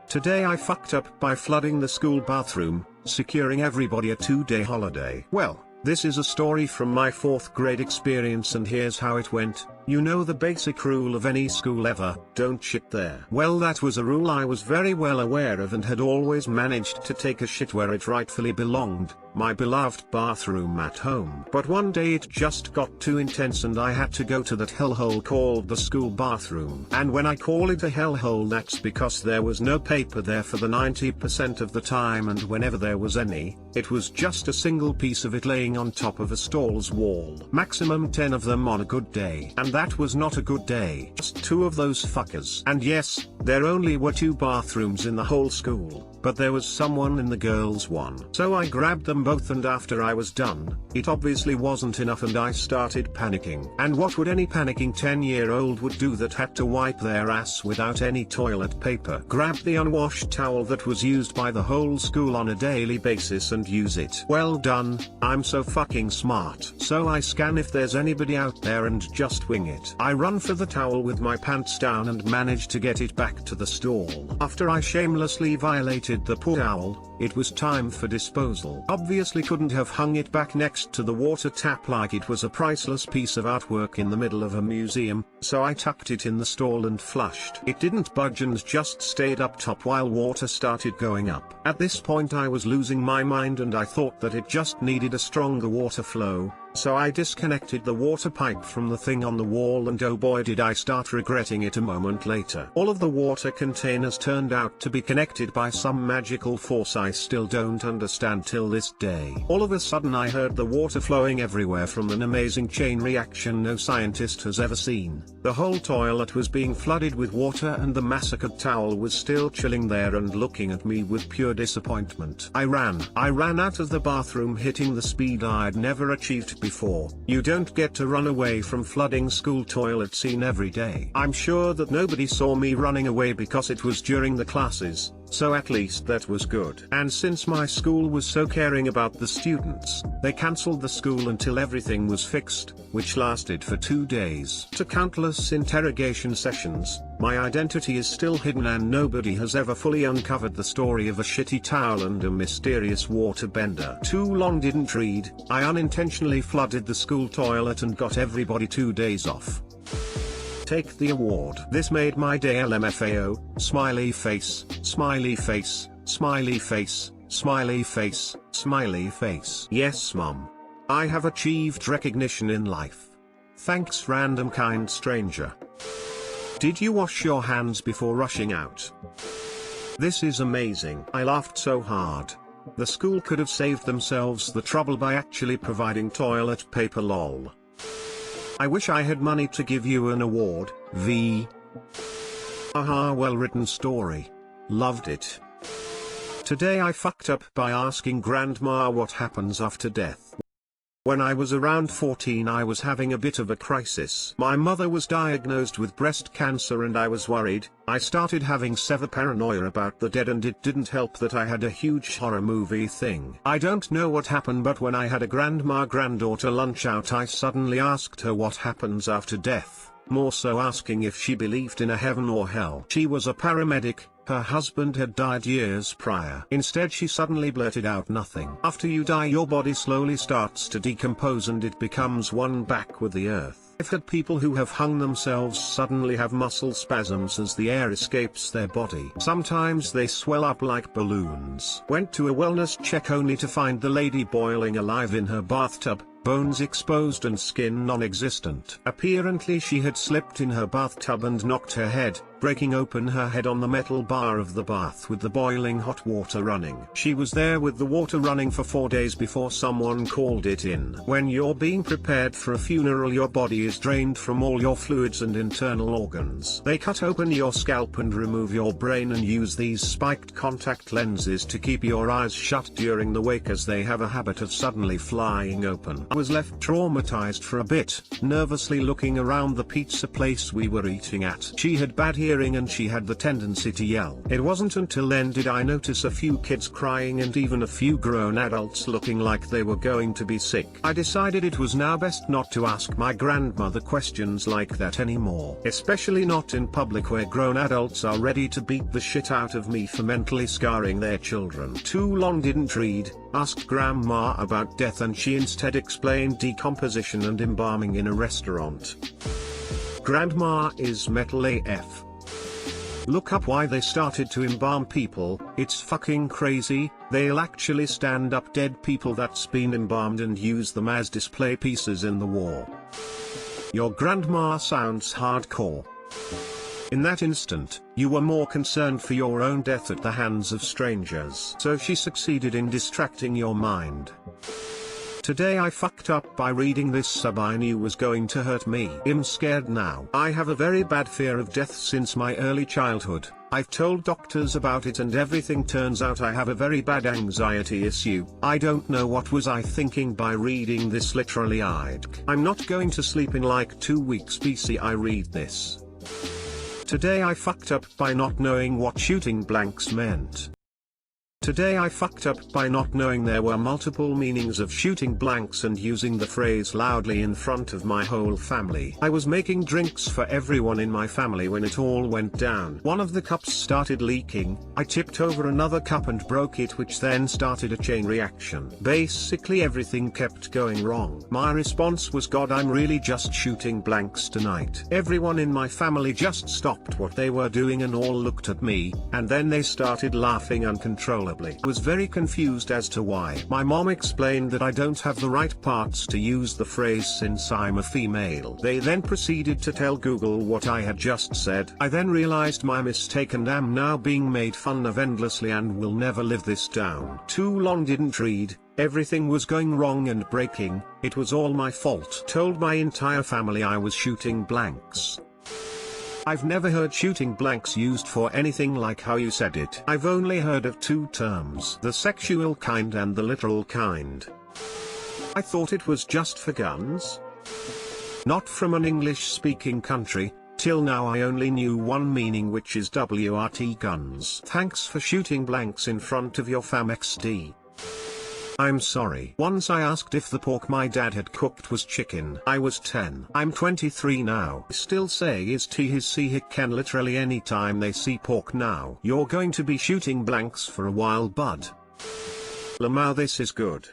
Today I fucked up by flooding the school bathroom, securing everybody a 2-day holiday. Well, this is a story from my 4th grade experience and here's how it went. You know the basic rule of any school ever, don't shit there. Well, that was a rule I was very well aware of and had always managed to take a shit where it rightfully belonged, my beloved bathroom at home. But one day it just got too intense and I had to go to that hellhole called the school bathroom. And when I call it a hellhole, that's because there was no paper there for the 90% of the time, and whenever there was any, it was just a single piece of it laying on top of a stall's wall. Maximum 10 of them on a good day. And that was not a good day. Just 2 of those fuckers. And yes, there only were 2 bathrooms in the whole school, but there was someone in the girls' one. So I grabbed them both, and after I was done, it obviously wasn't enough and I started panicking. And what would any panicking 10-year-old would do that had to wipe their ass without any toilet paper? Grab the unwashed towel that was used by the whole school on a daily basis and use it. Well done, I'm so fucking smart. So I scan if there's anybody out there and just wing it. I run for the towel with my pants down and manage to get it back to the stall. After I shamelessly violated the poor towel, it was time for disposal. Obviously couldn't have hung it back next to the water tap like it was a priceless piece of artwork in the middle of a museum, so I tucked it in the stall and flushed. It didn't budge and just stayed up top while water started going up. At this point I was losing my mind and I thought that it just needed a stronger water flow, so I disconnected the water pipe from the thing on the wall, and oh boy did I start regretting it a moment later. All of the water containers turned out to be connected by some magical force I still don't understand till this day. All of a sudden I heard the water flowing everywhere from an amazing chain reaction no scientist has ever seen. The whole toilet was being flooded with water and the massacred towel was still chilling there and looking at me with pure disappointment. I ran out of the bathroom, hitting the speed I'd never achieved before. You don't get to run away from flooding school toilet scene every day. I'm sure that nobody saw me running away because it was during the classes, so at least that was good. And since my school was so caring about the students, they cancelled the school until everything was fixed, which lasted for 2 days. To countless interrogation sessions, my identity is still hidden and nobody has ever fully uncovered the story of a shitty towel and a mysterious water bender. Too long didn't read, I unintentionally flooded the school toilet and got everybody 2 days off. Take the award. This made my day. LMFAO, smiley face, smiley face, smiley face, smiley face, smiley face. Yes mom. I have achieved recognition in life. Thanks random kind stranger. Did you wash your hands before rushing out? This is amazing. I laughed so hard. The school could have saved themselves the trouble by actually providing toilet paper lol. I wish I had money to give you an award, V. Aha, well written story. Loved it. Today I fucked up by asking grandma what happens after death. When I was around 14 I was having a bit of a crisis. My mother was diagnosed with breast cancer and I was worried. I started having severe paranoia about the dead and it didn't help that I had a huge horror movie thing. I don't know what happened, but when I had a grandma-granddaughter lunch out I suddenly asked her what happens after death, more so asking if she believed in a heaven or hell. She was a paramedic. Her husband had died years prior. Instead she suddenly blurted out nothing. After you die your body slowly starts to decompose and it becomes one back with the earth. I've had people who have hung themselves suddenly have muscle spasms as the air escapes their body. Sometimes they swell up like balloons. Went to a wellness check only to find the lady boiling alive in her bathtub, bones exposed and skin non-existent. Apparently she had slipped in her bathtub and knocked her head, breaking open her head on the metal bar of the bath with the boiling hot water running. She was there with the water running for 4 days before someone called it in. When you're being prepared for a funeral your body is drained from all your fluids and internal organs. They cut open your scalp and remove your brain and use these spiked contact lenses to keep your eyes shut during the wake as they have a habit of suddenly flying open. was left traumatized for a bit, nervously looking around the pizza place we were eating at. She had bad hearing and she had the tendency to yell. It wasn't until then did I notice a few kids crying and even a few grown adults looking like they were going to be sick. I decided it was now best not to ask my grandmother questions like that anymore. Especially not in public where grown adults are ready to beat the shit out of me for mentally scarring their children. Too long didn't read, asked grandma about death and she instead explained decomposition and embalming in a restaurant. Grandma is metal AF. Look up why they started to embalm people, it's fucking crazy. They'll actually stand up dead people that's been embalmed and use them as display pieces in the war. Your grandma sounds hardcore. In that instant, you were more concerned for your own death at the hands of strangers. So she succeeded in distracting your mind. Today I fucked up by reading this sub I knew was going to hurt me. I'm scared now. I have a very bad fear of death since my early childhood. I've told doctors about it and everything turns out I have a very bad anxiety issue. I don't know what was I thinking by reading this literally I'm not going to sleep in like 2 weeks BC I read this. Today I fucked up by not knowing what shooting blanks meant. Today I fucked up by not knowing there were multiple meanings of shooting blanks and using the phrase loudly in front of my whole family. I was making drinks for everyone in my family when it all went down. One of the cups started leaking, I tipped over another cup and broke it, which then started a chain reaction. Basically everything kept going wrong. My response was, God, I'm really just shooting blanks tonight. Everyone in my family just stopped what they were doing and all looked at me, and then they started laughing uncontrollably. I was very confused as to why. My mom explained that I don't have the right parts to use the phrase since I'm a female. They then proceeded to tell Google what I had just said. I then realized my mistake and am now being made fun of endlessly and will never live this down. Too long didn't read. Everything was going wrong and breaking, it was all my fault. Told my entire family I was shooting blanks. I've never heard shooting blanks used for anything like how you said it. I've only heard of two terms, the sexual kind and the literal kind. I thought it was just for guns. Not from an English-speaking country. Till now I only knew one meaning, which is WRT guns. Thanks for shooting blanks in front of your fam XD. I'm sorry. Once I asked if the pork my dad had cooked was chicken. I was 10. I'm 23 now. Still say is T his see hick can literally anytime they see pork now. You're going to be shooting blanks for a while, bud. Lamau, this is good.